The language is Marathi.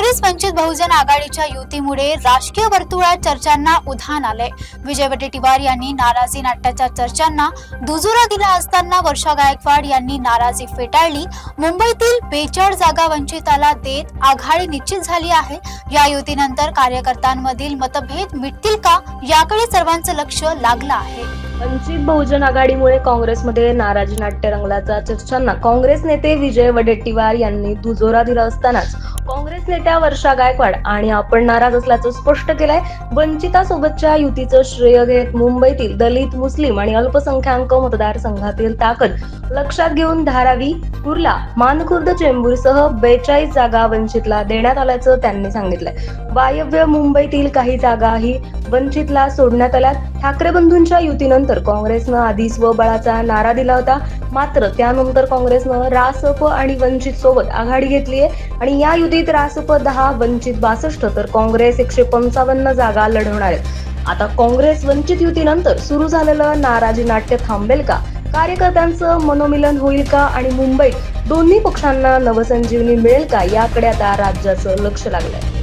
काँग्रेस वंचित बहुजन आघाडीच्या युतीमुळे राजकीय वर्तुळात चर्चांना उधाण आले। विजय वडेट्टीवार यांनी नाराजी नाट्याच्या चर्चांना दुजोरा दिला असताना वर्षा गायकवाड यांनी नाराजी फेटाळली। मुंबईतील 42 जागा वंचिताला देत आघाडी निश्चित झाली आहे। या युतीनंतर कार्यकर्त्यांमधील मतभेद मिटतील का याकडे सर्वांचं लक्ष लागलं आहे। वंचित बहुजन आघाडीमुळे काँग्रेसमध्ये नाराजी नाट्य रंगल्याच्या चर्चांना काँग्रेस नेते विजय वडेट्टीवार यांनी दुजोरा दिला असतानाच काँग्रेस नेत्या वर्षा गायकवाड आणि आपण नाराज असल्याचं स्पष्ट केलंय। वंचितासोबतच्या युतीचं श्रेय घेत मुंबईतील दलित, मुस्लिम आणि अल्पसंख्याक मतदारसंघातील ताकद लक्षात घेऊन धारावी, कुर्ला, मानखुर्द, चेंबूरसह 42 जागा वंचितला देण्यात आल्याचं त्यांनी सांगितलंय। वायव्य मुंबईतील काही जागाही वंचितला सोडण्यात आल्या। ठाकरे बंधूंच्या युतीनंतर काँग्रेसनं आधी स्वबळाचा नारा दिला होता, मात्र त्यानंतर काँग्रेसनं रासप आणि वंचित सोबत आघाडी घेतली आहे आणि या युतीत रासप 10, वंचित 62 तर काँग्रेस 155 जागा लढवणार आहेत। आता काँग्रेस वंचित युतीनंतर सुरू झालेलं नाराजी नाट्य थांबेल का? कार्यकर्त्यांचं मनोमिलन होईल का? आणि मुंबईत दोन्ही पक्षांना नवसंजीवनी मिळेल का? याकडे आता राज्याचं लक्ष लागलंय।